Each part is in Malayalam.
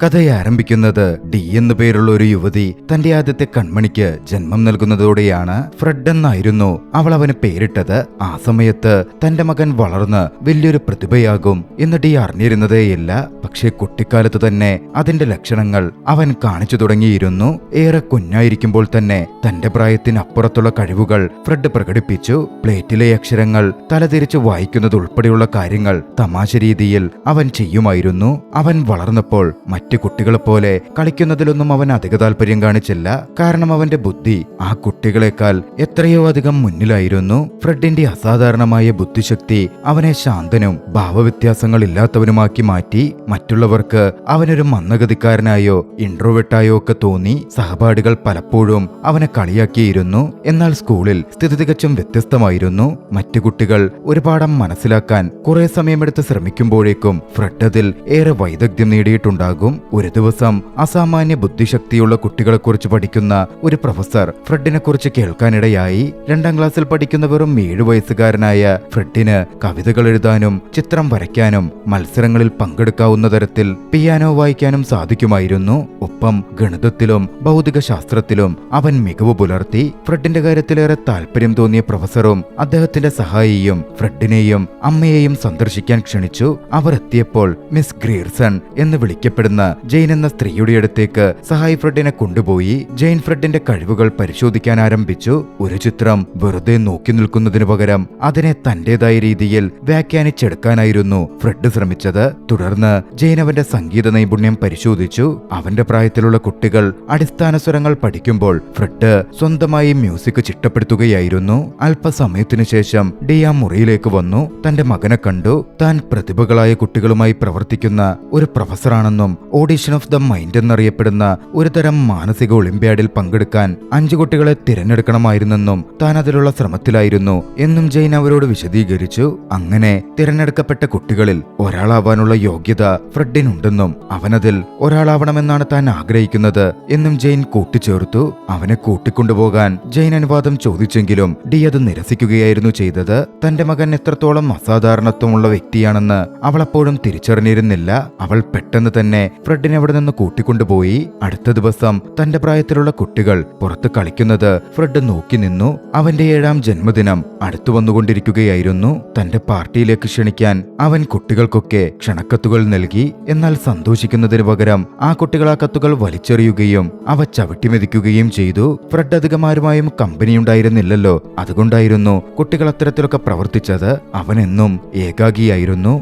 കഥയെ ആരംഭിക്കുന്നത് ഡി എന്നു പേരുള്ള ഒരു യുവതി തന്റെ ആദ്യത്തെ കൺമണിക്ക് ജന്മം നൽകുന്നതോടെയാണ്. ഫ്രെഡ് എന്നായിരുന്നു അവൾ അവന് പേരിട്ടത്. ആ സമയത്ത് തന്റെ മകൻ വളർന്ന് വലിയൊരു പ്രതിഭയാകും എന്ന് ഡി അറിഞ്ഞിരുന്നതേയില്ല. പക്ഷേ കുട്ടിക്കാലത്ത് തന്നെ അതിന്റെ ലക്ഷണങ്ങൾ അവൻ കാണിച്ചു തുടങ്ങിയിരുന്നു. ഏറെ കുഞ്ഞായിരിക്കുമ്പോൾ തന്നെ തന്റെ പ്രായത്തിനപ്പുറത്തുള്ള കഴിവുകൾ ഫ്രെഡ് പ്രകടിപ്പിച്ചു. പ്ലേറ്റിലെ അക്ഷരങ്ങൾ തലതിരിച്ച് വായിക്കുന്നത് ഉൾപ്പെടെയുള്ള കാര്യങ്ങൾ തമാശ രീതിയിൽ അവൻ ചെയ്യുമായിരുന്നു. അവൻ വളർന്നപ്പോൾ മറ്റു കുട്ടികളെപ്പോലെ കളിക്കുന്നതിലൊന്നും അവൻ അധിക താല്പര്യം കാണിച്ചില്ല. കാരണം അവന്റെ ബുദ്ധി ആ കുട്ടികളെക്കാൾ എത്രയോ അധികം മുന്നിലായിരുന്നു. ഫ്രെഡിന്റെ അസാധാരണമായ ബുദ്ധിശക്തി അവനെ ശാന്തനും ഭാവവ്യത്യാസങ്ങൾ ഇല്ലാത്തവനുമാക്കി മാറ്റി. മറ്റുള്ളവർക്ക് അവനൊരു മന്ദഗതിക്കാരനായോ ഇൻട്രോവെർട്ടായോ ഒക്കെ തോന്നി. സഹപാഠികൾ പലപ്പോഴും അവനെ കളിയാക്കിയിരുന്നു. എന്നാൽ സ്കൂളിൽ സ്ഥിതി തികച്ചും വ്യത്യസ്തമായിരുന്നു. മറ്റു കുട്ടികൾ ഒരു പാഠം മനസ്സിലാക്കാൻ കുറെ സമയമെടുത്ത് ശ്രമിക്കുമ്പോഴേക്കും ഫ്രെഡ് അതിൽ ഏറെ വൈദഗ്ധ്യം നേടിയിട്ടുണ്ടാകും. ഒരു ദിവസം അസാമാന്യ ബുദ്ധിശക്തിയുള്ള കുട്ടികളെക്കുറിച്ച് പഠിക്കുന്ന ഒരു പ്രൊഫസർ ഫ്രെഡിനെ കുറിച്ച് കേൾക്കാനിടയായി. 2ാം ക്ലാസ്സിൽ പഠിക്കുന്ന വെറും 7 വയസ്സുകാരനായ ഫ്രെഡിന് കവിതകൾ എഴുതാനും ചിത്രം വരയ്ക്കാനും മത്സരങ്ങളിൽ പങ്കെടുക്കാവുന്ന തരത്തിൽ പിയാനോ വായിക്കാനും സാധിക്കുമായിരുന്നു. ഒപ്പം ഗണിതത്തിലും ഭൗതിക ശാസ്ത്രത്തിലും അവൻ മികവ് പുലർത്തി. ഫ്രെഡിന്റെ കാര്യത്തിലേറെ താല്പര്യം തോന്നിയ പ്രൊഫസറും അദ്ദേഹത്തിന്റെ സഹായിയും ഫ്രെഡിനെയും അമ്മയെയും സന്ദർശിക്കാൻ ക്ഷണിച്ചു. അവർ എത്തിയപ്പോൾ മിസ് ഗ്രീർസൺ എന്ന് വിളിക്കപ്പെടുന്ന ജെയിൻ എന്ന സ്ത്രീയുടെ അടുത്തേക്ക് സഹായി ഫ്രെഡിനെ കൊണ്ടുപോയി. ജെയിൻ ഫ്രെഡിന്റെ കഴിവുകൾ പരിശോധിക്കാൻ ആരംഭിച്ചു. ഒരു ചിത്രം വെറുതെ നോക്കി നിൽക്കുന്നതിനു പകരം അതിനെ തന്റേതായ രീതിയിൽ വ്യാഖ്യാനിച്ചെടുക്കാനായിരുന്നു ഫ്രെഡ് ശ്രമിച്ചത്. തുടർന്ന് ജെയിൻ അവന്റെ സംഗീത നൈപുണ്യം പരിശോധിച്ചു. അവന്റെ പ്രായത്തിലുള്ള കുട്ടികൾ അടിസ്ഥാന സ്വരങ്ങൾ പഠിക്കുമ്പോൾ ഫ്രെഡ് സ്വന്തമായി മ്യൂസിക് ചിട്ടപ്പെടുത്തുകയായിരുന്നു. അല്പസമയത്തിനു ശേഷം ഡി ആ മുറിയിലേക്ക് വന്നു. തന്റെ മകനെ കണ്ടു. താൻ പ്രതിഭകളായ കുട്ടികളുമായി പ്രവർത്തിക്കുന്ന ഒരു പ്രൊഫസറാണെന്നും ഓഡിഷൻ ഓഫ് ദ മൈൻഡ് എന്നറിയപ്പെടുന്ന ഒരു തരം മാനസിക ഒളിമ്പ്യാഡിൽ പങ്കെടുക്കാൻ 5 കുട്ടികളെ തിരഞ്ഞെടുക്കണമായിരുന്നെന്നും താൻ അതിലുള്ള ശ്രമത്തിലായിരുന്നു എന്നും ജെയിൻ അവരോട് വിശദീകരിച്ചു. അങ്ങനെ തിരഞ്ഞെടുക്കപ്പെട്ട കുട്ടികളിൽ ഒരാളാവാനുള്ള യോഗ്യത ഫ്രെഡിനുണ്ടെന്നും അവനതിൽ ഒരാളാവണമെന്നാണ് താൻ ആഗ്രഹിക്കുന്നത് എന്നും ജെയിൻ കൂട്ടിച്ചേർത്തു. അവനെ കൂട്ടിക്കൊണ്ടുപോകാൻ ജെയിൻ അനുവാദം ചോദിച്ചെങ്കിലും ഡി അത് നിരസിക്കുകയായിരുന്നു ചെയ്തത്. തന്റെ മകൻ എത്രത്തോളം അസാധാരണത്വമുള്ള വ്യക്തിയാണെന്ന് അവൾ അപ്പോഴും തിരിച്ചറിഞ്ഞിരുന്നില്ല. അവൾ പെട്ടെന്ന് തന്നെ ഫ്രെഡിനെ അവിടെ നിന്ന് കൂട്ടിക്കൊണ്ടുപോയി. അടുത്ത ദിവസം തന്റെ പ്രായത്തിലുള്ള കുട്ടികൾ പുറത്ത് കളിക്കുന്നത് ഫ്രെഡ് നോക്കി നിന്നു. അവന്റെ 7ാം ജന്മദിനം അടുത്തു വന്നുകൊണ്ടിരിക്കുകയായിരുന്നു. തന്റെ പാർട്ടിയിലേക്ക് ക്ഷണിക്കാൻ അവൻ കുട്ടികൾക്കൊക്കെ ക്ഷണക്കത്തുകൾ നൽകി. എന്നാൽ സന്തോഷിക്കുന്നതിന് പകരം ആ കുട്ടികൾ ആ കത്തുകൾ വലിച്ചെറിയുകയും അവ ചവിട്ടിമെതിക്കുകയും ചെയ്തു. ഫ്രെഡ് അധികമാരുമായും കമ്പനിയുണ്ടായിരുന്നില്ലല്ലോ. അതുകൊണ്ടായിരുന്നു കുട്ടികൾ അത്തരത്തിലൊക്കെ പ്രവർത്തിച്ചത്. അവനെന്നും ഏകാഗിയായിരുന്നു.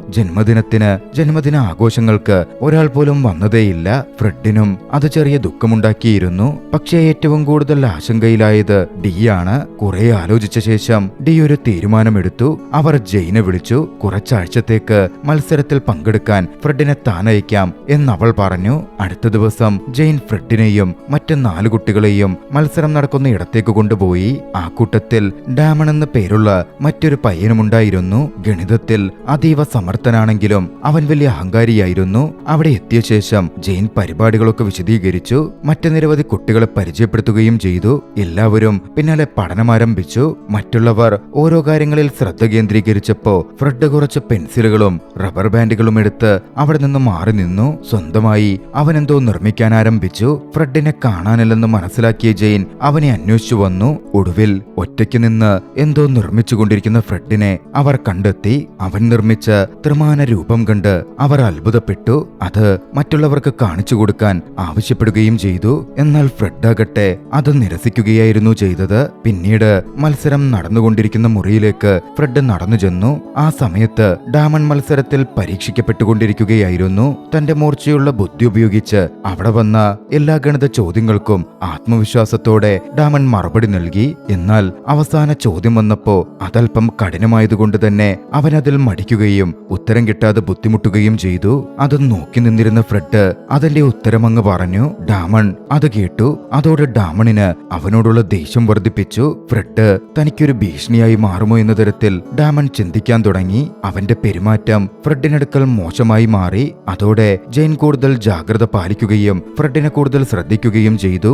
ജന്മദിന ആഘോഷങ്ങൾക്ക് ഒരാൾ പോലും വന്നതേയില്ല. ഫ്രെഡിനും അത് ചെറിയ ദുഃഖമുണ്ടാക്കിയിരുന്നു. പക്ഷേ ഏറ്റവും കൂടുതൽ ആശങ്കയിലായത് ഡിയാണ്. കുറെ ആലോചിച്ച ശേഷം ഡി ഒരു തീരുമാനമെടുത്തു. അവർ ജെയിനെ വിളിച്ചു. കുറച്ചാഴ്ചത്തേക്ക് മത്സരത്തിൽ പങ്കെടുക്കാൻ ഫ്രെഡിനെ താനയക്കാം എന്നവൾ പറഞ്ഞു. അടുത്ത ദിവസം ജെയിൻ ഫ്രെഡിനെയും മറ്റ് 4 കുട്ടികളെയും മത്സരം നടക്കുന്ന ഇടത്തേക്ക് കൊണ്ടുപോയി. ആ കൂട്ടത്തിൽ ഡാമൺ എന്ന് പേരുള്ള മറ്റൊരു പയ്യനുമുണ്ടായിരുന്നു. ഗണിതത്തിൽ അതീവ സമർത്ഥനാണെങ്കിലും അവൻ വലിയ അഹങ്കാരിയായിരുന്നു. അവിടെ എത്തിയ ശേഷം ജെയിൻ പരിപാടികളൊക്കെ വിശദീകരിച്ചു. മറ്റു നിരവധി കുട്ടികളെ പരിചയപ്പെടുത്തുകയും ചെയ്തു. എല്ലാവരും പിന്നാലെ പഠനമാരംഭിച്ചു. മറ്റുള്ളവർ ഓരോ കാര്യങ്ങളിൽ ശ്രദ്ധ കേന്ദ്രീകരിച്ചപ്പോ ഫ്രെഡ് കുറച്ച് പെൻസിലുകളും റബ്ബർ ബാൻഡുകളും എടുത്ത് അവിടെ നിന്ന് മാറി നിന്നു. സ്വന്തമായി അവൻ എന്തോ നിർമ്മിക്കാൻ ആരംഭിച്ചു. ഫ്രെഡിനെ കാണാനില്ലെന്ന് മനസ്സിലാക്കിയ ജെയിൻ അവനെ അന്വേഷിച്ചു വന്നു. ഒടുവിൽ ഒറ്റയ്ക്ക് നിന്ന് എന്തോ നിർമ്മിച്ചുകൊണ്ടിരിക്കുന്ന ഫ്രെഡിനെ അവർ കണ്ടെത്തി. അവൻ നിർമ്മിച്ച ത്രിമാന രൂപം കണ്ട് അവർ അത്ഭുതപ്പെട്ടു. അത് മറ്റുള്ളവർക്ക് കാണിച്ചു കൊടുക്കാൻ ആവശ്യപ്പെടുകയും ചെയ്തു. എന്നാൽ ഫ്രെഡ് ആകട്ടെ അത് നിരസിക്കുകയായിരുന്നു ചെയ്തത്. പിന്നീട് മത്സരം നടന്നുകൊണ്ടിരിക്കുന്ന മുറിയിലേക്ക് ഫ്രെഡ് നടന്നു ചെന്നു. ആ സമയത്ത് ഡാമൺ മത്സരത്തിൽ പരീക്ഷിക്കപ്പെട്ടുകൊണ്ടിരിക്കുകയായിരുന്നു. തന്റെ മൂർച്ചയുള്ള ബുദ്ധി ഉപയോഗിച്ച് അവിടെ വന്ന എല്ലാ ഗണിത ചോദ്യങ്ങൾക്കും ആത്മവിശ്വാസത്തോടെ ഡാമൺ മറുപടി നൽകി. എന്നാൽ അവസാന ചോദ്യം വന്നപ്പോ അതല്പം കഠിനമായതുകൊണ്ട് തന്നെ അവൻ അതിൽ മടിക്കുകയും ഉത്തരം കിട്ടാതെ ബുദ്ധിമുട്ടുകയും ചെയ്തു. അത് നോക്കി നിന്നിരുന്ന ഫ്രെഡ് അതിന്റെ ഉത്തരമങ്ങ് പറഞ്ഞു. ഡാമൺ അത് കേട്ടു. അതോടെ ഡാമണിന് അവനോടുള്ള ദേഷ്യം വർദ്ധിപ്പിച്ചു. ഫ്രെഡ് തനിക്കൊരു ഭീഷണിയായി മാറുമോ എന്ന തരത്തിൽ ഡാമൺ ചിന്തിക്കാൻ തുടങ്ങി. അവന്റെ പെരുമാറ്റം ഫ്രെഡിനടുക്കൽ മോശമായി മാറി. അതോടെ ജെയിൻ കൂടുതൽ ജാഗ്രത പാലിക്കുകയും ഫ്രെഡിനെ കൂടുതൽ ശ്രദ്ധിക്കുകയും ചെയ്തു.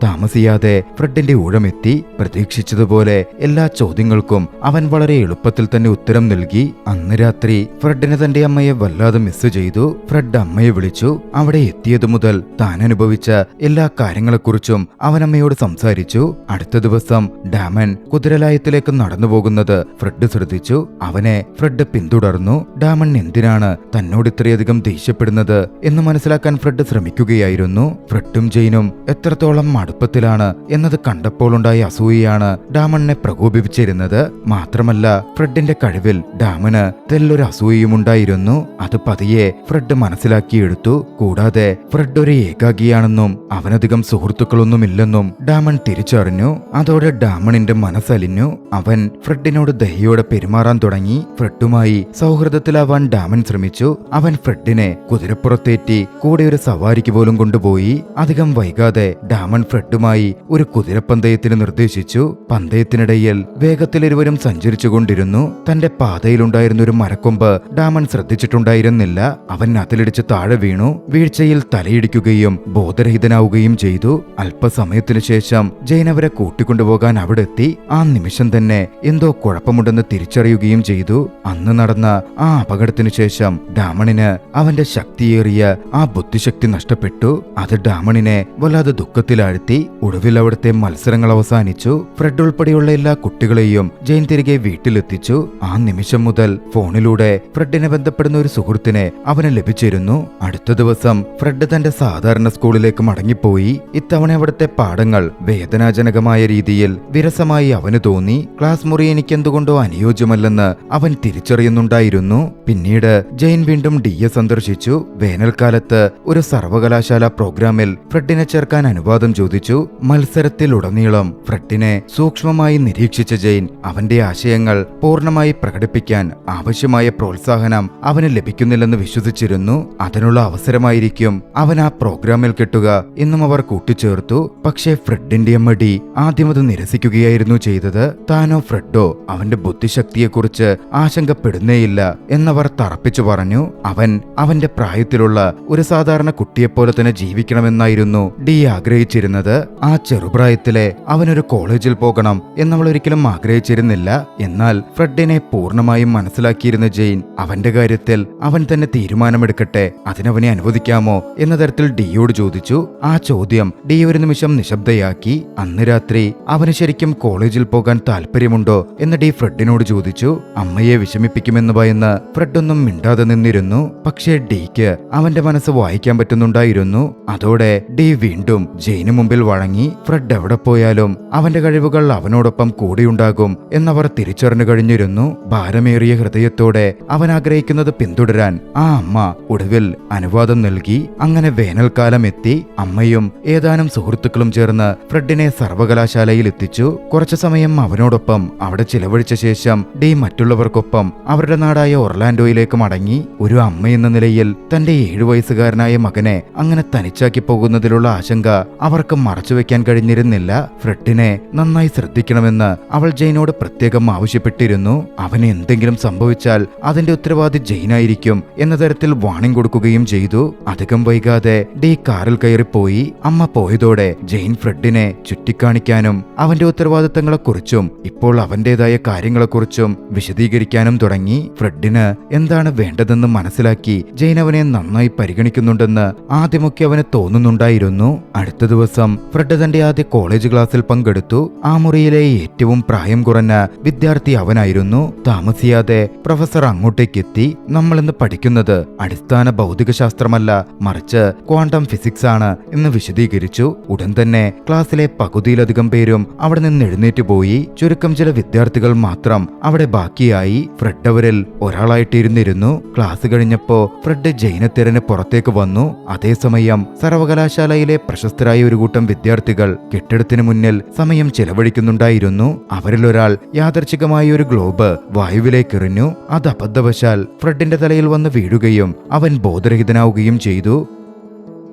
താമസിയാതെ ഫ്രെഡിന്റെ ഊഴമെത്തി. പ്രതീക്ഷിച്ചതുപോലെ എല്ലാ ചോദ്യങ്ങൾക്കും അവൻ വളരെ എളുപ്പത്തിൽ തന്നെ ഉത്തരം നൽകി. അന്ന് രാത്രി ഫ്രെഡിന് തന്റെ അമ്മയെ വല്ലാതെ മിസ് ചെയ്തു. ഫ്രെഡ് അമ്മയെ വിളിച്ചു. അവിടെ എത്തിയതു മുതൽ താൻ അനുഭവിച്ച എല്ലാ കാര്യങ്ങളെക്കുറിച്ചും അവൻ അമ്മയോട് സംസാരിച്ചു. അടുത്ത ദിവസം ഡാമൻ കുതിരലായത്തിലേക്ക് നടന്നു പോകുന്നത് ഫ്രെഡ് ശ്രദ്ധിച്ചു. അവനെ ഫ്രെഡ് പിന്തുടർന്നു. ഡാമൻ എന്തിനാണ് തന്നോട് ഇത്രയധികം ദേഷ്യപ്പെടുന്നത് എന്ന് മനസ്സിലാക്കാൻ ഫ്രെഡ് ശ്രമിക്കുകയായിരുന്നു. ഫ്രെഡും ജെയിനും എത്രത്തോളം അടുപ്പത്തിലാണ് എന്നത് കണ്ടപ്പോൾ ഉണ്ടായ അസൂയയാണ് ഡാമണിനെ പ്രകോപിപ്പിച്ചിരുന്നത്. മാത്രമല്ല ഫ്രെഡിന്റെ കഴിവിൽ ഡാമന് തെല്ലൊരു അസൂയയുമുണ്ടായിരുന്നു. അത് പതിയെ ഫ്രെഡ് മനസ്സിലാക്കിയെടുത്തു. കൂടാതെ ഫ്രെഡ് ഒരു ഏകാഗിയാണെന്നും അവനധികം സുഹൃത്തുക്കളൊന്നുമില്ലെന്നും ഡാമൺ തിരിച്ചറിഞ്ഞു. അതോടെ ഡാമണിന്റെ മനസ്സലിഞ്ഞു. അവൻ ഫ്രെഡിനോട് ദയയോടെ പെരുമാറാൻ തുടങ്ങി. ഫ്രെഡുമായി സൗഹൃദത്തിലാവാൻ ഡാമൺ ശ്രമിച്ചു. അവൻ ഫ്രെഡിനെ കുതിരപ്പുറത്തേറ്റി കൂടെ ഒരു സവാരിക്ക് പോലും കൊണ്ടുപോയി. അധികം വൈകാതെ ഡാമൺ ഫ്രെഡുമായി ഒരു കുതിരപ്പന്തയത്തിന് നിർദ്ദേശിച്ചു. പന്തയത്തിനിടയിൽ വേഗത്തിൽ ഇരുവരും സഞ്ചരിച്ചുകൊണ്ടിരുന്നു. തന്റെ പാതയിലുണ്ടായിരുന്ന ഒരു മരക്കൊമ്പ് ഡാമൺ ശ്രദ്ധിച്ചിട്ടുണ്ടായിരുന്നില്ല. അവൻ അതിലിടിച്ച് താഴെ വീണു. വീഴ്ചയിൽ തലയിടിക്കുകയും ബോധരഹിതനാവുകയും ചെയ്തു. അല്പസമയത്തിനു ശേഷം ജെയിൻ അവരെ കൂട്ടിക്കൊണ്ടുപോകാൻ അവിടെ എത്തി. ആ നിമിഷം തന്നെ എന്തോ കുഴപ്പമുണ്ടെന്ന് തിരിച്ചറിയുകയും ചെയ്തു. അന്ന് നടന്ന ആ അപകടത്തിനു ശേഷം ഡാമണിന് അവന്റെ ശക്തിയേറിയ ആ ബുദ്ധിശക്തി നഷ്ടപ്പെട്ടു. അത് ഡാമണിനെ വല്ലാതെ ദുഃഖത്തിലാഴ്ത്തി. ഒടുവിൽ അവിടുത്തെ മത്സരങ്ങൾ അവസാനിച്ചു. ഫ്രെഡ് ഉൾപ്പെടെയുള്ള എല്ലാ കുട്ടികളെയും ജെയിൻ തിരികെ വീട്ടിലെത്തിച്ചു. ആ നിമിഷം മുതൽ ഫോണിലൂടെ ഫ്രെഡിനെ ബന്ധപ്പെടുന്ന ഒരു സുഹൃത്തിനെ അവന് ലഭിച്ചിരുന്നു. അടുത്ത ദിവസം ഫ്രെഡ് തന്റെ സാധാരണ സ്കൂളിലേക്ക് മടങ്ങിപ്പോയി. ഇത്തവണ അവിടുത്തെ പാഠങ്ങൾ വേദനാജനകമായ രീതിയിൽ വിരസമായി അവന് തോന്നി. ക്ലാസ് മുറി എനിക്കെന്തുകൊണ്ടോ അനുയോജ്യമല്ലെന്ന് അവൻ തിരിച്ചറിയുന്നുണ്ടായിരുന്നു. പിന്നീട് ജെയിൻ വീണ്ടും ഡിയെ സന്ദർശിച്ചു. വേനൽക്കാലത്ത് ഒരു സർവകലാശാല പ്രോഗ്രാമിൽ ഫ്രെഡിനെ ചേർക്കാൻ അനുവാദം ചോദിച്ചു. മത്സരത്തിലുടനീളം ഫ്രെഡിനെ സൂക്ഷ്മമായി നിരീക്ഷിച്ച ജെയിൻ അവന്റെ ആശയങ്ങൾ പൂർണ്ണമായി പ്രകടിപ്പിക്കാൻ ആവശ്യമായ പ്രോത്സാഹനം അവന് ലഭിക്കുന്നില്ലെന്ന് വിശ്വസിച്ചിരുന്നു. അതിനുള്ള അവസരമായിരിക്കും അവൻ ആ പ്രോഗ്രാമിൽ കിട്ടുക എന്നും അവർ കൂട്ടിച്ചേർത്തു. പക്ഷേ ഫ്രെഡിന്റെ അമ്മ ഡി ആദ്യം അത് നിരസിക്കുകയായിരുന്നു ചെയ്തത്. താനോ ഫ്രെഡോ അവന്റെ ബുദ്ധിശക്തിയെക്കുറിച്ച് ആശങ്കപ്പെടുന്നേയില്ല എന്നവർ തറപ്പിച്ചു പറഞ്ഞു. അവൻ അവന്റെ പ്രായത്തിലുള്ള ഒരു സാധാരണ കുട്ടിയെപ്പോലെ തന്നെ ജീവിക്കണമെന്നായിരുന്നു ഡി ആഗ്രഹിച്ചിരുന്നത്. ആ ചെറുപ്രായത്തിലെ അവനൊരു കോളേജിൽ പോകണം എന്നവൾ ഒരിക്കലും ആഗ്രഹിച്ചിരുന്നില്ല. എന്നാൽ ഫ്രെഡിനെ പൂർണ്ണമായും മനസ്സിലാക്കിയിരുന്ന ജെയിൻ അവന്റെ കാര്യത്തിൽ അവൻ തന്നെ തീരുമാനമെടുക്കട്ടെ, അതിനവനെ അനുവദിക്കാമോ എന്ന തരത്തിൽ ഡിയോട് ചോദിച്ചു. ആ ചോദ്യം ഡി ഒരു നിമിഷം നിശബ്ദയാക്കി. അന്ന് രാത്രി അവന് ശരിക്കും കോളേജിൽ പോകാൻ താല്പര്യമുണ്ടോ എന്ന് ഡി ഫ്രെഡിനോട് ചോദിച്ചു. അമ്മയെ വിഷമിപ്പിക്കുമെന്ന് ഭയന്ന് ഫ്രെഡ് ഒന്നും മിണ്ടാതെ നിന്നിരുന്നു. പക്ഷേ ഡിക്ക് അവന്റെ മനസ്സ് വായിക്കാൻ പറ്റുന്നുണ്ടായിരുന്നു. അതോടെ ഡി വീണ്ടും ജെയിന് മുമ്പിൽ വഴങ്ങി. ഫ്രെഡ് എവിടെ പോയാലും അവന്റെ കഴിവുകൾ അവനോടൊപ്പം കൂടെയുണ്ടാകും എന്നവർ തിരിച്ചറിഞ്ഞു കഴിഞ്ഞിരുന്നു. ഭാരമേറിയ ഹൃദയത്തോടെ അവൻ ആഗ്രഹിക്കുന്നത് പിന്തുടരാൻ ആ അമ്മ ഒടുവിൽ അനുവാദം നൽകി. അങ്ങനെ വേനൽക്കാലം എത്തി. അമ്മയും ഏതാനും സുഹൃത്തുക്കളും ചേർന്ന് ഫ്രെഡിനെ സർവകലാശാലയിൽ എത്തിച്ചു. കുറച്ചു സമയം അവനോടൊപ്പം അവിടെ ചിലവഴിച്ച ശേഷം ഡി മറ്റുള്ളവർക്കൊപ്പം അവരുടെ നാടായ ഒർലാൻഡോയിലേക്ക് മടങ്ങി. ഒരു അമ്മയെന്ന നിലയിൽ തന്റെ 7 വയസ്സുകാരനായ മകനെ അങ്ങനെ തനിച്ചാക്കി പോകുന്നതിലുള്ള ആശങ്ക അവർക്ക് മറച്ചുവെക്കാൻ കഴിഞ്ഞിരുന്നില്ല. ഫ്രെഡിനെ നന്നായി ശ്രദ്ധിക്കണമെന്ന് അവൾ ജെയിനോട് പ്രത്യേകം ആവശ്യപ്പെട്ടിരുന്നു. അവന് എന്തെങ്കിലും സംഭവിച്ചാൽ അതിന്റെ ഉത്തരവാദി ജെയിനായിരിക്കും എന്ന തരത്തിൽ വാണിംഗ് കൊടുക്കുകയും ചെയ്തു. അധികം വൈകാതെ ഡി കാറിൽ കയറിപ്പോയി. അമ്മ പോയതോടെ ജെയിൻ ഫ്രെഡിനെ ചുറ്റിക്കാണിക്കാനും അവന്റെ ഉത്തരവാദിത്തങ്ങളെക്കുറിച്ചും ഇപ്പോൾ അവന്റേതായ കാര്യങ്ങളെക്കുറിച്ചും വിശദീകരിക്കാനും തുടങ്ങി. ഫ്രെഡിന് എന്താണ് വേണ്ടതെന്ന് മനസ്സിലാക്കി ജെയിൻ അവനെ നന്നായി പരിഗണിക്കുന്നുണ്ടെന്ന് ആദ്യമൊക്കെ അവന് തോന്നുന്നുണ്ടായിരുന്നു. അടുത്ത ദിവസം ഫ്രെഡ് തന്റെ ആദ്യ കോളേജ് ക്ലാസ്സിൽ പങ്കെടുത്തു. ആ മുറിയിലെ ഏറ്റവും പ്രായം കുറഞ്ഞ വിദ്യാർത്ഥി അവനായിരുന്നു. താമസിയാതെ പ്രൊഫസർ അങ്ങോട്ടേക്ക് എത്തി. നമ്മളിന്ന് പഠിക്കുന്നത് അടിസ്ഥാന ഭൗതികശാസ്ത്രമല്ല, മറിച്ച് ക്വാണ്ടം ഫിസിക്സ് ആണ് എന്ന് വിശദീകരിച്ചു. ഉടൻ തന്നെ ക്ലാസ്സിലെ പകുതിയിലധികം പേരും അവിടെ നിന്ന് എഴുന്നേറ്റ് പോയി. ചുരുക്കം ചില വിദ്യാർത്ഥികൾ മാത്രം അവിടെ ബാക്കിയായി. ഫ്രെഡ് അവരിൽ ഒരാളായിട്ടിരുന്നിരുന്നു. ക്ലാസ് കഴിഞ്ഞപ്പോ ഫ്രെഡ് ജെയിനെ തിരഞ്ഞ് പുറത്തേക്ക് വന്നു. അതേസമയം സർവകലാശാലയിലെ പ്രശസ്തരായ ഒരു കൂട്ടം വിദ്യാർത്ഥികൾ കെട്ടിടത്തിന് മുന്നിൽ സമയം ചെലവഴിക്കുന്നുണ്ടായിരുന്നു. അവരിലൊരാൾ യാദർച്ഛികമായ ഒരു ഗ്ലോബ് വായുവിലേക്ക് എറിഞ്ഞു. അത് അബദ്ധവശാൽ ഫ്രെഡിന്റെ തലയിൽ വന്ന് വീഴുകയും അവൻ ബോധരഹിതനാവുകയും ചെയ്തു.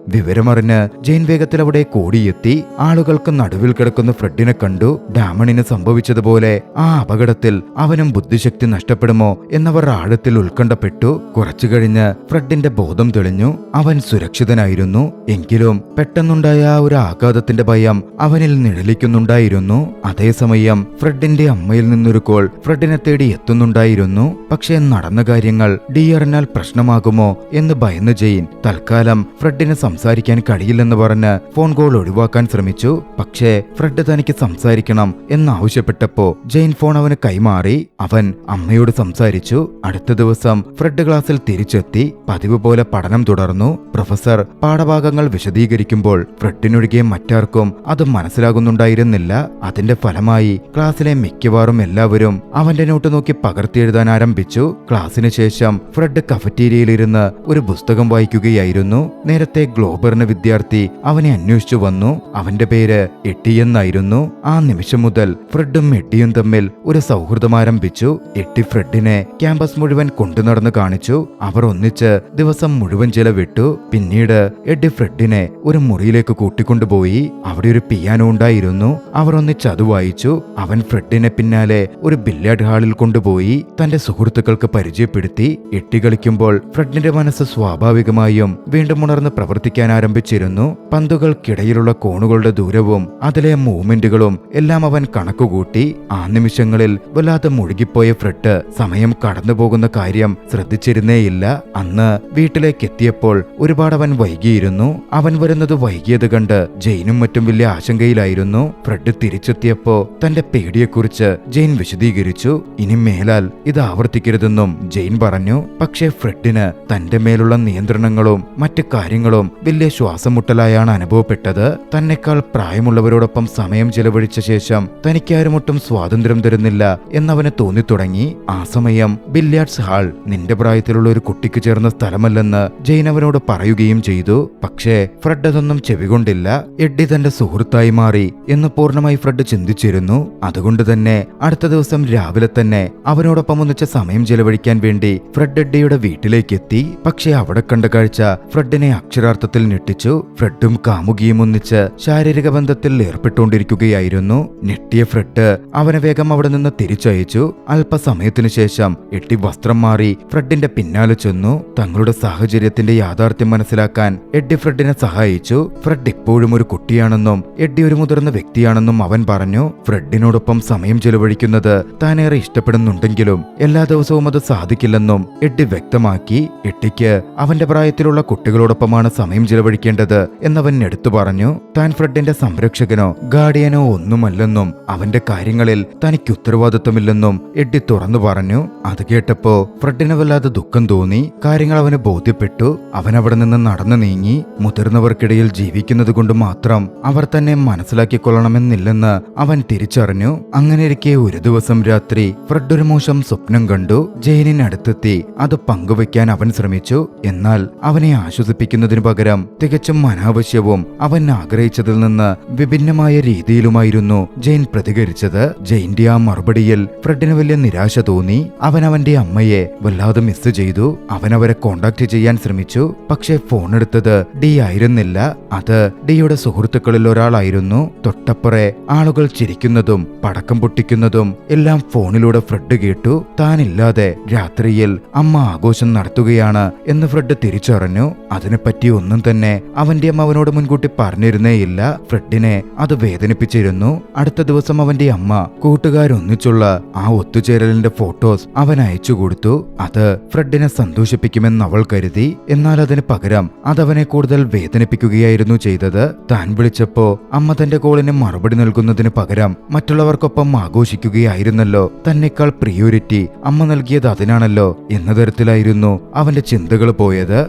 വിവരമറിഞ്ഞ് ജെയിൻ വേഗത്തിൽ അവിടെ ഓടിയെത്തി. ആളുകൾക്ക് നടുവിൽ കിടക്കുന്ന ഫ്രെഡിനെ കണ്ടു. ഡാമണിന് സംഭവിച്ചതുപോലെ ആ അപകടത്തിൽ അവനും ബുദ്ധിശക്തി നഷ്ടപ്പെടുമോ എന്നവർ ആഴത്തിൽ ഉത്കണ്ഠപ്പെട്ടു. കുറച്ചു കഴിഞ്ഞ് ഫ്രെഡിന്റെ ബോധം തെളിഞ്ഞു. അവൻ സുരക്ഷിതനായിരുന്നു. എങ്കിലും പെട്ടെന്നുണ്ടായ ആ ഒരു ആഘാതത്തിന്റെ ഭയം അവനിൽ നിഴലിക്കുന്നുണ്ടായിരുന്നു. അതേസമയം ഫ്രെഡിന്റെ അമ്മയിൽ നിന്നൊരു കോൾ ഫ്രെഡിനെ തേടി എത്തുന്നുണ്ടായിരുന്നു. പക്ഷേ നടന്ന കാര്യങ്ങൾ ഡി അറിഞ്ഞാൽ പ്രശ്നമാകുമോ എന്ന് ഭയന്ന് ജെയിൻ തൽക്കാലം ഫ്രെഡിന് സംസാരിക്കാൻ കഴിയില്ലെന്ന് പറഞ്ഞ് ഫോൺ കോൾ ഒഴിവാക്കാൻ ശ്രമിച്ചു. പക്ഷേ ഫ്രെഡ് തനിക്ക് സംസാരിക്കണം എന്നാവശ്യപ്പെട്ടപ്പോ ജെയിൻ ഫോൺ അവന് കൈമാറി. അവൻ അമ്മയോട് സംസാരിച്ചു. അടുത്ത ദിവസം ഫ്രെഡ് ക്ലാസ്സിൽ തിരിച്ചെത്തി. പതിവ് പോലെ പഠനം തുടർന്നു. പ്രൊഫസർ പാഠഭാഗങ്ങൾ വിശദീകരിക്കുമ്പോൾ ഫ്രെഡിനൊഴികെ മറ്റാർക്കും അത് മനസ്സിലാകുന്നുണ്ടായിരുന്നില്ല. അതിന്റെ ഫലമായി ക്ലാസ്സിലെ മിക്കവാറും എല്ലാവരും അവന്റെ നോട്ട് നോക്കി പകർത്തിയെഴുതാൻ ആരംഭിച്ചു. ക്ലാസ്സിന് ശേഷം ഫ്രെഡ് കഫറ്റീരിയയിലിരുന്ന് ഒരു പുസ്തകം വായിക്കുകയായിരുന്നു. നേരത്തെ ഗ്ലോബറിന് വിദ്യാർത്ഥി അവനെ അന്വേഷിച്ചു വന്നു. അവന്റെ പേര് എട്ടി എന്നായിരുന്നു. ആ നിമിഷം മുതൽ ഫ്രെഡും എട്ടിയും തമ്മിൽ ഒരു സൗഹൃദം ആരംഭിച്ചു. എട്ടി ഫ്രെഡിനെ ക്യാമ്പസ് മുഴുവൻ കൊണ്ടുനടന്ന് കാണിച്ചു. അവർ ഒന്നിച്ച് ദിവസം മുഴുവൻ ചിലവിട്ടു. പിന്നീട് എഡി ഫ്രെഡിനെ ഒരു മുറിയിലേക്ക് കൂട്ടിക്കൊണ്ടുപോയി. അവിടെ ഒരു പിയാനോ ഉണ്ടായിരുന്നു. അവർ ഒന്നിച്ച് അത് വായിച്ചു. അവൻ ഫ്രെഡിനെ പിന്നാലെ ഒരു ബില്ലിയാർഡ് ഹാളിൽ കൊണ്ടുപോയി തന്റെ സുഹൃത്തുക്കൾക്ക് പരിചയപ്പെടുത്തി. എട്ടി കളിക്കുമ്പോൾ ഫ്രെഡിന്റെ മനസ്സ് സ്വാഭാവികമായും വീണ്ടും ഉണർന്ന് പ്രവർത്തിക്കാൻ ആരംഭിച്ചിരുന്നു. പന്തുകൾക്കിടയിലുള്ള കോണുകളുടെ ദൂരവും അതിലെ മൂവ്മെന്റുകളും എല്ലാം അവൻ കണക്കുകൂട്ടി. ആ നിമിഷങ്ങളിൽ വല്ലാതെ മുഴുകിപ്പോയ ഫ്രെഡ് സമയം കടന്നുപോകുന്ന കാര്യം ശ്രദ്ധിച്ചിരുന്നേയില്ല. അന്ന് വീട്ടിലേക്ക് എത്തിയപ്പോൾ ഒരുപാട് അവൻ വൈകിയിരുന്നു. അവൻ വരുന്നത് വൈകിയത് കണ്ട് ജെയിനും മറ്റും വലിയ ആശങ്കയിലായിരുന്നു. ഫ്രെഡ് തിരിച്ചെത്തിയപ്പോ തന്റെ പേടിയെക്കുറിച്ച് ജെയിൻ വിശദീകരിച്ചു. ഇനി മേലാൽ ഇത് ആവർത്തിക്കരുതെന്നും ജെയിൻ പറഞ്ഞു. പക്ഷേ ഫ്രെഡിന് തന്റെ മേലുള്ള നിയന്ത്രണങ്ങളും മറ്റു കാര്യങ്ങളും വലിയ ശ്വാസമുട്ടലായാണ് അനുഭവപ്പെട്ടത്. തന്നെക്കാൾ പ്രായമുള്ളവരോടൊപ്പം സമയം ചെലവഴിച്ച ശേഷം തനിക്കാരുമൊട്ടും സ്വാതന്ത്ര്യം തരുന്നില്ല എന്നവന് തോന്നിത്തുടങ്ങി. ആ സമയം ബില്ലിയാർഡ്സ് ഹാൾ നിന്റെ പ്രായത്തിലുള്ള ഒരു കുട്ടിക്ക് ചേർന്ന സ്ഥലമല്ലെന്ന് ജെയിൻ അവനോട് പറയുകയും ചെയ്തു. പക്ഷേ ഫ്രെഡ് അതൊന്നും ചെവികൊണ്ടില്ല. എഡ്ഡി തന്റെ സുഹൃത്തായി മാറി എന്ന് പൂർണ്ണമായി ഫ്രെഡ് ചിന്തിച്ചിരുന്നു. അതുകൊണ്ട് തന്നെ അടുത്ത ദിവസം രാവിലെ തന്നെ അവനോടൊപ്പം ഒന്നിച്ച സമയം ചെലവഴിക്കാൻ വേണ്ടി ഫ്രെഡ് എഡ്ഡിയുടെ വീട്ടിലേക്ക് എത്തി. പക്ഷേ അവിടെ കണ്ട കാഴ്ച ഫ്രെഡിനെ അക്ഷരാർത്ഥത്തിൽ ഞെട്ടിച്ചു. ഫ്രെഡും കാമുകിയും ഒന്നിച്ച് ശാരീരിക ബന്ധത്തിൽ ഏർപ്പെട്ടുകൊണ്ടിരിക്കുകയായിരുന്നു. ഞെട്ടിയ ഫ്രെഡ് അവനെ വേഗം അവിടെ നിന്ന് തിരിച്ചയച്ചു. അല്പസമയത്തിനു ശേഷം എഡ്ഡി വസ്ത്രം മാറി ഫ്രെഡിന്റെ പിന്നാലെ ചെന്നു. തങ്ങളുടെ സാഹചര്യത്തിന്റെ യാഥാർത്ഥ്യം മനസ്സിലാക്കാൻ എഡ്ഡി ഫ്രെഡിനെ സഹായിച്ചു. ഫ്രെഡ് ഇപ്പോഴും ഒരു കുട്ടിയാണെന്നും എഡ്ഡി ഒരു മുതിർന്ന വ്യക്തിയാണെന്നും അവൻ പറഞ്ഞു. ഫ്രെഡിനോടൊപ്പം സമയം ചെലവഴിക്കുന്നത് താനേറെ ഇഷ്ടപ്പെടുന്നുണ്ടെങ്കിലും എല്ലാ ദിവസവും അത് സാധിക്കില്ലെന്നും എഡ്ഡി വ്യക്തമാക്കി. എഡ്ഡിക്ക് അവന്റെ പ്രായത്തിലുള്ള കുട്ടികളോടൊപ്പമാണ് സമയം ചെലവഴിക്കേണ്ടത് എന്നവൻ എടുത്തു പറഞ്ഞു. താൻ ഫ്രെഡിന്റെ സംരക്ഷകനോ ഗാർഡിയനോ ഒന്നുമല്ലെന്നും അവന്റെ കാര്യങ്ങളിൽ തനിക്ക് ഉത്തരവാദിത്വമില്ലെന്നും എഡ്ഡി തുറന്നു പറഞ്ഞു. അത് കേട്ടപ്പോ ഫ്രെഡിന് വല്ലാതെ ദുഃഖം തോന്നി. കാര്യങ്ങൾ അവന് ബോധ്യപ്പെട്ടു. അവൻ അവിടെ നിന്ന് നടന്നു നീങ്ങി. മുതിർന്നവർക്കിടയിൽ ജീവിക്കുന്നത് കൊണ്ട് മാത്രം അവർ തന്നെ മനസ്സിലാക്കിക്കൊള്ളണമെന്നില്ലെന്ന് അവൻ തിരിച്ചറിഞ്ഞു. അങ്ങനെയിരിക്കെ ഒരു ദിവസം രാത്രി ഫ്രെഡ് ഒരു മോശം സ്വപ്നം കണ്ടു. ജെയിനിനടുത്തെത്തി അത് പങ്കുവയ്ക്കാൻ അവൻ ശ്രമിച്ചു. എന്നാൽ അവനെ ആശ്വസിപ്പിക്കുന്നതിനു പകരം തികച്ചും അനാവശ്യവും അവൻ ആഗ്രഹിച്ചതിൽ നിന്ന് വിഭിന്നമായ രീതിയിലുമായിരുന്നു ജെയിൻ പ്രതികരിച്ചത്. ജെയിന്റെ ആ മറുപടിയിൽ ഫ്രെഡിന് വലിയ നിരാശ തോന്നി. അവൻ അവന്റെ അമ്മയെ വല്ലാതെ മിസ് ചെയ്തു. അവൻ അവരെ കോണ്ടാക്ട് ചെയ്യാൻ ശ്രമിച്ചു. പക്ഷേ ഫോൺ എടുത്തത് ഡി ആയിരുന്നില്ല. അത് ഡിയുടെ സുഹൃത്തുക്കളിൽ ഒരാളായിരുന്നു. തൊട്ടപ്പുറേ ആളുകൾ ചിരിക്കുന്നതും പടക്കം പൊട്ടിക്കുന്നതും എല്ലാം ഫോണിലൂടെ ഫ്രെഡ് കേട്ടു. താനില്ലാതെ രാത്രിയിൽ അമ്മ ആഘോഷം നടത്തുകയാണ് എന്ന് ഫ്രെഡ് തിരിച്ചറിഞ്ഞു. അതിനെപ്പറ്റി ഒന്നും തന്നെ അവന്റെ അമ്മ അവനോട് മുൻകൂട്ടി പറഞ്ഞിരുന്നേയില്ല. ഫ്രെഡിനെ അത് വേദനിപ്പിച്ചിരുന്നു. അടുത്ത ദിവസം അവന്റെ അമ്മ കൂട്ടുകാരൊന്നിച്ചുള്ള ആ ഒത്തുചേരലിന്റെ ഫോട്ടോസ് അവൻ അയച്ചു കൊടുത്തു. അത് ഫ്രെഡിനെ സന്തോഷിപ്പിക്കുമെന്ന് അവൾ കരുതി. എന്നാൽ അതിന് പകരം അതവനെ കൂടുതൽ വേദനിപ്പിക്കുകയായിരുന്നു ചെയ്തത്. താൻ വിളിച്ചപ്പോ അമ്മ തന്റെ കോളിന് മറുപടി നൽകുന്നതിന് പകരം മറ്റുള്ളവർക്കൊപ്പം ആഘോഷിക്കുകയായിരുന്നല്ലോ. തന്നെക്കാൾ പ്രിയോറിറ്റി അമ്മ നൽകിയത് അതിനാണല്ലോ എന്ന തരത്തിലായിരുന്നു അവന്റെ ചിന്തകൾ പോയത്.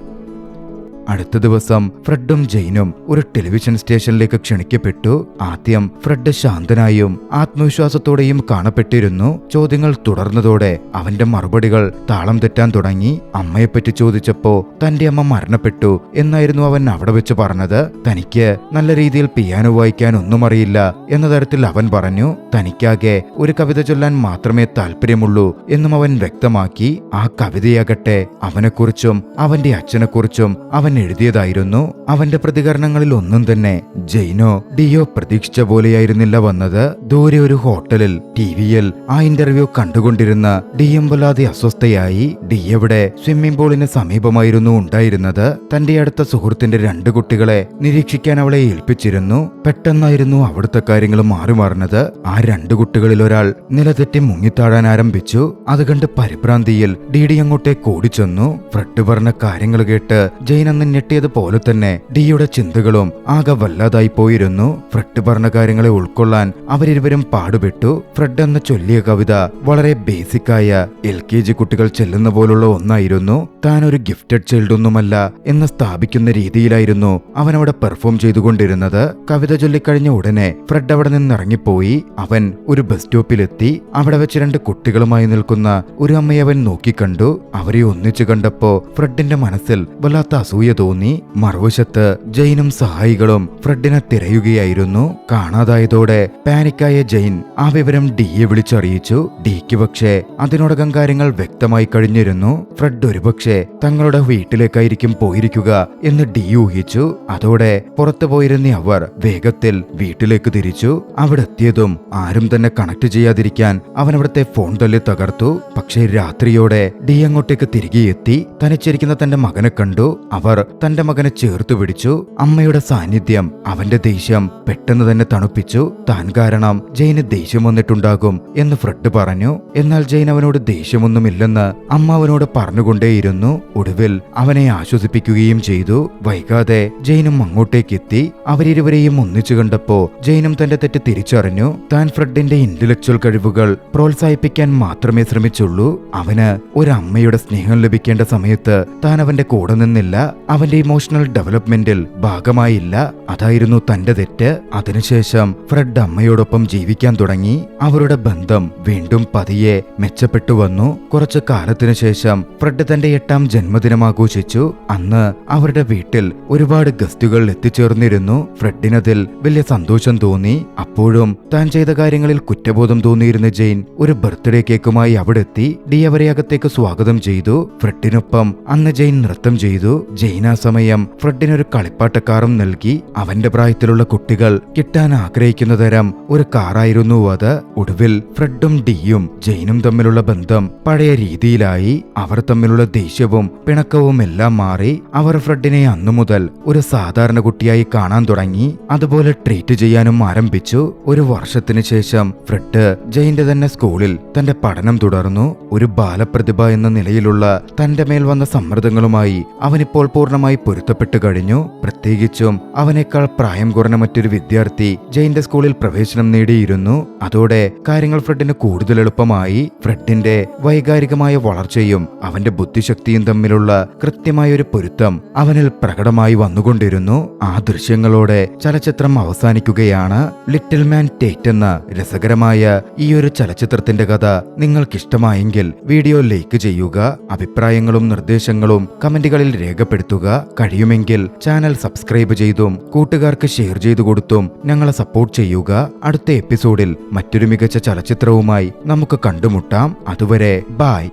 അടുത്ത ദിവസം ഫ്രെഡും ജെയിനും ഒരു ടെലിവിഷൻ സ്റ്റേഷനിലേക്ക് ക്ഷണിക്കപ്പെട്ടു. ആദ്യം ഫ്രെഡ് ശാന്തനായും ആത്മവിശ്വാസത്തോടെയും കാണപ്പെട്ടിരുന്നു. ചോദ്യങ്ങൾ തുടർന്നതോടെ അവന്റെ മറുപടികൾ താളം തെറ്റാൻ തുടങ്ങി. അമ്മയെപ്പറ്റി ചോദിച്ചപ്പോ തന്റെ അമ്മ മരണപ്പെട്ടു എന്നായിരുന്നു അവൻ അവിടെ വെച്ച് പറഞ്ഞത്. തനിക്ക് നല്ല രീതിയിൽ പിയാനോ വായിക്കാൻ ഒന്നും അറിയില്ല എന്ന തരത്തിൽ അവൻ പറഞ്ഞു. തനിക്കാകെ ഒരു കവിത ചൊല്ലാൻ മാത്രമേ താല്പര്യമുള്ളൂ എന്നും അവൻ വ്യക്തമാക്കി. ആ കവിതയാകട്ടെ അവനെക്കുറിച്ചും അവന്റെ അച്ഛനെക്കുറിച്ചും അവൻ അവൻ എഴുതിയതായിരുന്നു. അവന്റെ പ്രതികരണങ്ങളിൽ ഒന്നും തന്നെ ജെയിനോ ഡിയോ പ്രതീക്ഷിച്ച പോലെയായിരുന്നില്ല വന്നത്. ദൂരെ ഒരു ഹോട്ടലിൽ ടിവിയിൽ ആ ഇന്റർവ്യൂ കണ്ടുകൊണ്ടിരുന്ന ഡിയും വല്ലാതെ അസ്വസ്ഥയായി. ഡിയവിടെ സ്വിമ്മിംഗ് പൂളിന് സമീപമായിരുന്നു ഉണ്ടായിരുന്നത്. തന്റെ അടുത്ത സുഹൃത്തിന്റെ 2 കുട്ടികളെ നിരീക്ഷിക്കാൻ അവളെ ഏൽപ്പിച്ചിരുന്നു. പെട്ടെന്നായിരുന്നു അവിടുത്തെ കാര്യങ്ങൾ മാറിമാറുന്നത്. ആ 2 കുട്ടികളിൽ ഒരാൾ നിലതെറ്റി മുങ്ങിത്താഴാൻ ആരംഭിച്ചു. അത് കണ്ട് പരിഭ്രാന്തിയിൽ ഡി അങ്ങോട്ടേക്ക് ഓടിച്ചെന്നു. ഫ്രെഡ് പറഞ്ഞ കാര്യങ്ങൾ കേട്ട് ജെയിൻ അന്ന് ഞെട്ടിയതുപോലെ തന്നെ ഡിയുടെ ചിന്തകളും ആകെ വല്ലാതായി പോയിരുന്നു. ഫ്രെഡ് പറഞ്ഞ കാര്യങ്ങളെ ഉൾക്കൊള്ളാൻ അവരിരുവരും പാടുപെട്ടു. ഫ്രെഡ് എന്ന ചൊല്ലിയ കവിത വളരെ ബേസിക്കായ LKG കുട്ടികൾ ചെല്ലുന്ന പോലുള്ള ഒന്നായിരുന്നു. താൻ ഒരു ഗിഫ്റ്റഡ് ചൈൽഡ് ഒന്നുമല്ല എന്ന് സ്ഥാപിക്കുന്ന രീതിയിലായിരുന്നു അവൻ അവിടെ പെർഫോം ചെയ്തുകൊണ്ടിരുന്നത്. കവിത ചൊല്ലിക്കഴിഞ്ഞ ഉടനെ ഫ്രെഡ് അവിടെ നിന്നിറങ്ങിപ്പോയി. അവൻ ഒരു ബസ് സ്റ്റോപ്പിലെത്തി. അവിടെ വെച്ച് 2 കുട്ടികളുമായി നിൽക്കുന്ന ഒരു അമ്മയെ അവൻ നോക്കിക്കണ്ടു. അവരെ ഒന്നിച്ചു കണ്ടപ്പോ ഫ്രെഡിന്റെ മനസ്സിൽ വല്ലാത്ത അസൂയ തോന്നി. മറുവശത്ത് ജെയിനും സഹായികളും ഫ്രെഡിനെ തിരയുകയായിരുന്നു. കാണാതായതോടെ പാനിക്കായ ജെയിൻ ആ വിവരം ഡിയെ വിളിച്ചറിയിച്ചു. ഡിക്ക് പക്ഷേ അതിനോടകം കാര്യങ്ങൾ വ്യക്തമായി കഴിഞ്ഞിരുന്നു. ഫ്രെഡ് ഒരുപക്ഷെ തങ്ങളുടെ വീട്ടിലേക്കായിരിക്കും പോയിരിക്കുക എന്ന് ഡി ഊഹിച്ചു. അതോടെ പുറത്തു പോയിരുന്ന അവർ വേഗത്തിൽ വീട്ടിലേക്ക് തിരിച്ചു. അവിടെ എത്തിയതും ആരും തന്നെ കണക്ട് ചെയ്യാതിരിക്കാൻ അവൻ അവിടുത്തെ ഫോൺ തല്ലി തകർത്തു. പക്ഷേ രാത്രിയോടെ ഡി അങ്ങോട്ടേക്ക് തിരികെ എത്തി. തനിച്ചിരിക്കുന്ന തന്റെ മകനെ കണ്ടു. അവർ തന്റെ മകനെ ചേർത്തു പിടിച്ചു. അമ്മയുടെ സാന്നിധ്യം അവന്റെ ദേഷ്യം പെട്ടെന്ന് തന്നെ തണുപ്പിച്ചു. താൻ കാരണം ജെയിന് ദേഷ്യം വന്നിട്ടുണ്ടാകും എന്ന് ഫ്രെഡ് പറഞ്ഞു. എന്നാൽ ജെയിൻ അവനോട് ദേഷ്യമൊന്നുമില്ലെന്ന് അമ്മ അവനോട് പറഞ്ഞുകൊണ്ടേയിരുന്നു. ഒടുവിൽ അവനെ ആശ്വസിപ്പിക്കുകയും ചെയ്തു. വൈകാതെ ജെയിനും അങ്ങോട്ടേക്ക് എത്തി. അവരിരുവരെയും ഒന്നിച്ചു കണ്ടപ്പോ ജെയിനും തന്റെ തെറ്റ് തിരിച്ചറിഞ്ഞു. താൻ ഫ്രെഡിന്റെ ഇന്റലക്ച്വൽ കഴിവുകൾ പ്രോത്സാഹിപ്പിക്കാൻ മാത്രമേ ശ്രമിച്ചുള്ളൂ. അവന് ഒരു അമ്മയുടെ സ്നേഹം ലഭിക്കേണ്ട സമയത്ത് താൻ അവന്റെ കൂടെ നിന്നില്ല. അവന്റെ ഇമോഷണൽ ഡെവലപ്മെന്റിൽ ഭാഗമായില്ല. അതായിരുന്നു തന്റെ തെറ്റ്. അതിനുശേഷം ഫ്രെഡ് അമ്മയോടൊപ്പം ജീവിക്കാൻ തുടങ്ങി. അവരുടെ ബന്ധം വീണ്ടും പതിയെ മെച്ചപ്പെട്ടു വന്നു. കുറച്ചു കാലത്തിനു ശേഷം ഫ്രെഡ് തന്റെ 8ാം ജന്മദിനം ആഘോഷിച്ചു. അന്ന് അവരുടെ വീട്ടിൽ ഒരുപാട് ഗസ്റ്റുകൾ എത്തിച്ചേർന്നിരുന്നു. ഫ്രെഡിനതിൽ വലിയ സന്തോഷം തോന്നി. അപ്പോഴും താൻ ചെയ്ത കാര്യങ്ങളിൽ കുറ്റബോധം തോന്നിയിരുന്ന ജെയിൻ ഒരു ബർത്ത്ഡേ കേക്കുമായി അവിടെ എത്തി. ഡി അവരെ അകത്തേക്ക് സ്വാഗതം ചെയ്തു. ഫ്രെഡിനൊപ്പം അന്ന് ജെയിൻ നൃത്തം ചെയ്തു. ജെയിൻ ആ സമയം ഫ്രെഡിനൊരു കളിപ്പാട്ടക്കാറും നൽകി. അവന്റെ പ്രായത്തിലുള്ള കുട്ടികൾ കിട്ടാൻ ആഗ്രഹിക്കുന്ന തരം ഒരു കാറായിരുന്നു അത്. ഒടുവിൽ ഫ്രെഡും ഡിയും ജെയിനും തമ്മിലുള്ള ബന്ധം പഴയ രീതിയിലായി. അവർ തമ്മിലുള്ള ദേഷ്യവും പിണക്കവും എല്ലാം മാറി. അവർ ഫ്രെഡിനെ അന്നു മുതൽ ഒരു സാധാരണ കുട്ടിയായി കാണാൻ തുടങ്ങി. അതുപോലെ ട്രീറ്റ് ചെയ്യാനും ആരംഭിച്ചു. ഒരു വർഷത്തിന് ശേഷം ഫ്രെഡ് ജെയിന്റെ തന്നെ സ്കൂളിൽ തന്റെ പഠനം തുടർന്നു. ഒരു ബാലപ്രതിഭ എന്ന നിലയിലുള്ള തന്റെ മേൽ വന്ന സമ്മർദ്ദങ്ങളുമായി അവനിപ്പോൾ പൂർണ്ണമായി പൊരുത്തപ്പെട്ടു കഴിഞ്ഞു. പ്രത്യേകിച്ചും അവനേക്കാൾ പ്രായം കുറഞ്ഞ മറ്റൊരു വിദ്യാർത്ഥി ജെയിന്റെ സ്കൂളിൽ പ്രവേശനം നേടിയിരുന്നു. അതോടെ കാര്യങ്ങൾ ഫ്രെഡിന് കൂടുതൽ എളുപ്പമായി. ഫ്രെഡിന്റെ വൈകാരികമായ വളർച്ചയും അവന്റെ ബുദ്ധിശക്തിയും തമ്മിലുള്ള കൃത്യമായ ഒരു പൊരുത്തം അവനിൽ പ്രകടമായി വന്നുകൊണ്ടിരുന്നു. ആ ദൃശ്യങ്ങളോടെ ചലച്ചിത്രം അവസാനിക്കുകയാണ്. ലിറ്റിൽ മാൻ ടേറ്റ് എന്ന രസകരമായ ഈ ഒരു ചലച്ചിത്രത്തിന്റെ കഥ നിങ്ങൾക്കിഷ്ടമായെങ്കിൽ വീഡിയോ ലൈക്ക് ചെയ്യുക. അഭിപ്രായങ്ങളും നിർദ്ദേശങ്ങളും കമന്റുകളിൽ രേഖപ്പെടുത്തുക. കഴിയുമെങ്കിൽ ചാനൽ സബ്സ്ക്രൈബ് ചെയ്തും കൂട്ടുകാർക്ക് ഷെയർ ചെയ്തു കൊടുത്തും ഞങ്ങളെ സപ്പോർട്ട് ചെയ്യുക. അടുത്ത എപ്പിസോഡിൽ മറ്റൊരു മികച്ച ചലച്ചിത്രവുമായി നമുക്ക് കണ്ടുമുട്ടാം. അതുവരെ ബൈ.